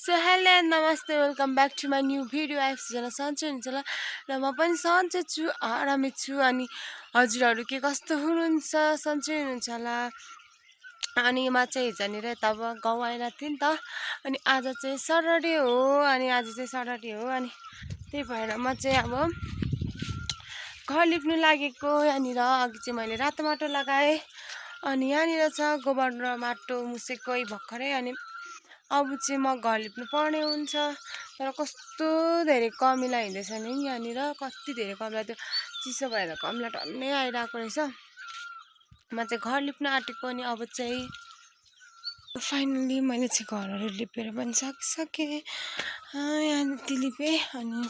so hello नमस्ते welcome back to my new video आइफजना सन्चै हुन्छ ल र म पनि सन्चै छु आरामै छु अनि हजुरहरू के कस्तो हुनुहुन्छ सन्चै हुनुहुन्छ होला अनि म चाहिँ हिजोनिर तब गाउँ आइरहेको थिएँ नि त अनि आज चाहिँ सटरडे हो अनि अनि त्यही भएर म चाहिँ अब घर लिप्नु लागेको यहाँनिर अघि चाहिँ मैले रातो माटो लगाएँ अनि यहाँनिर छ गोबर र माटो मुसेको भर्खरै अनि अब चाहिँ म घर लिप्नु पर्ने हुन्छ तर कस्तो धेरै कमिला हिँड्दैछ नि यहाँनिर कति धेरै कमिला त्यो चिसो भएर कमिला टन्नै आइरहेको रहेछ म चाहिँ घर लिप्नु आँटेको अनि अब चाहिँ फाइनली मैले चाहिँ घरहरू लिपेर पनि सकिसकेँ यहाँ लिपेँ अनि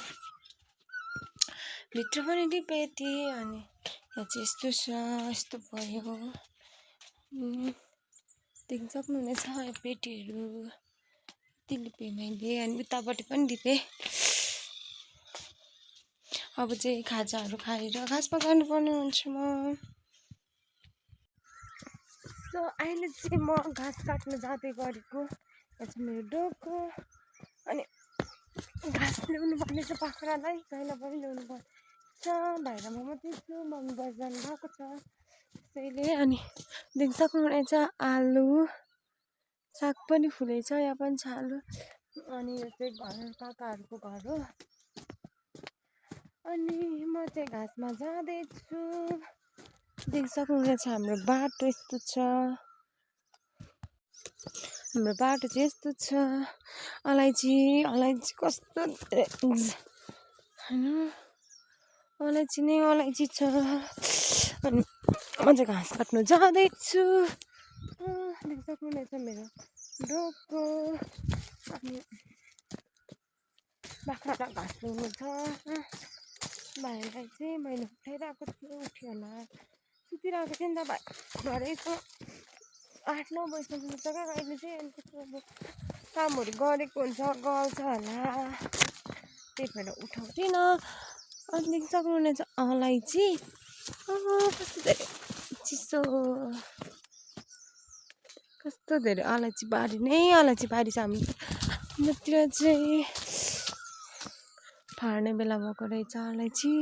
भित्र पनि लिपेँ थिएँ अनि यहाँ चाहिँ यस्तो छ यस्तो भयो देख्न सक्नुहुनेछ यो पेटीहरू लिपेँ मैले अनि उतापट्टि पनि लिपेँ अब चाहिँ खाजाहरू खाएर घाँस पकाउनु पर्ने हुन्छ म सो अहिले चाहिँ म घाँस काट्न जाँदै गरेको यहाँ चाहिँ मेरो डोको अनि घाँस ल्याउनु पर्ने छ बाख्रालाई गाईलाई पनि ल्याउनु पर्छ बाहिर म मात्रै छु मम्मी बजार गएको छ त्यसैले अनि देख्न सक्नुहुनेछ आलु साग पनि फुलेछ यहाँ पनि छ आलु अनि यो चाहिँ घर काकाहरूको घर हो अनि म चाहिँ घाँसमा जाँदैछु देख्न सक्नुहुनेछ हाम्रो बाटो यस्तो छ हाम्रो बाटो चाहिँ यस्तो छ अलैँची कस्तो होइन अलैँची नै अलैँची छ अनि म चाहिँ घाँस काट्नु जाँदैछु देख्न सक्नुहुनेछ मेरो डोको अनि बाख्रालाई घाँस ल्याउनु छ भाइलाई चाहिँ मैले उठाइरहेको थिएँ उठ्यो होला सुतिरहेको थिएँ नि त भाइ भरेको 8-9 बजीसम्म सुत्छ क्या अहिले चाहिँ अनि त्यसको अब कामहरू गरेको हुन्छ गल्छ होला त्यही भएर उठाउँदिनँ अनि देख्न सक्नुहुनेछ अलैँची कस्तो धेरै चिसो कस्तो धेरै अलैँची बारी नै अलैँची बारी छ हाम्रोतिर चाहिँ फाड्ने बेला भएको रहेछ अलैँची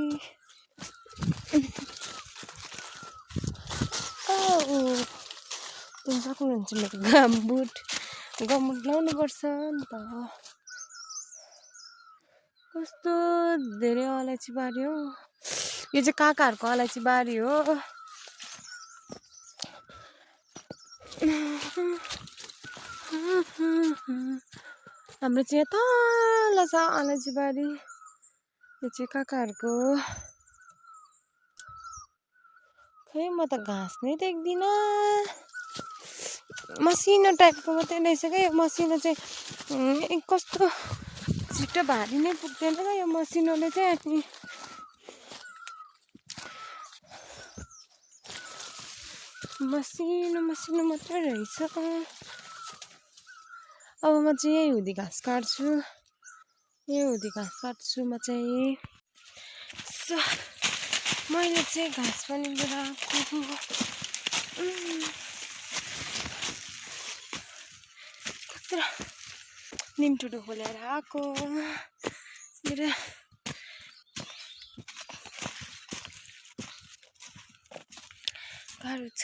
देख्न सक्नुहुन्छ मेरो गमबुट लाउनुपर्छ नि त कस्तो धेरै अलैँची बारी हो यो चाहिँ काकाहरूको अलैँची बारी हो हाम्रो चाहिँ यहाँ तल छ अलैँची बारी यो चाहिँ काकाहरूको खै म त घाँस नै देख्दिनँ मसिनो टाइपको मात्रै रहेछ क्या यो मसिनो चाहिँ कस्तो छिटो भारी नै पुग्दैन क्या यो मसिनोले चाहिँ अनि मसिनो मात्रै रहेछ अब म चाहिँ यही हुँदी घाँस काट्छु म चाहिँ सो मैले चाहिँ घाँस पनि लिएर आएको कत्रो निम्टुडु खोलेर आएको मेरो गाह्रो छ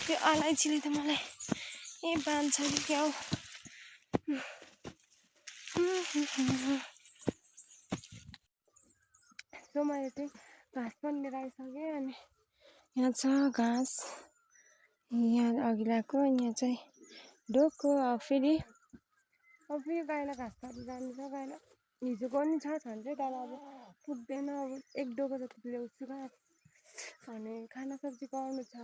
त्यो अलैँचीले त मलाई बाँध्छ कि क्या हो सो मैले चाहिँ घाँस पनि लिएर आइसकेँ अनि यहाँ छ घाँस यहाँ अघि ल्याएको यहाँ चाहिँ डोको फेरि गाईलाई घाँस काट्नु जानु छ गाईलाई हिजोको पनि छ छन्छु तर अब पुग्दैन अब 1 डोको जति ल्याउँछु घाँस अनि खाना सब्जी गर्नु छ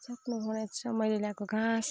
सक्नुहुनेछ मैले ल्याएको घाँस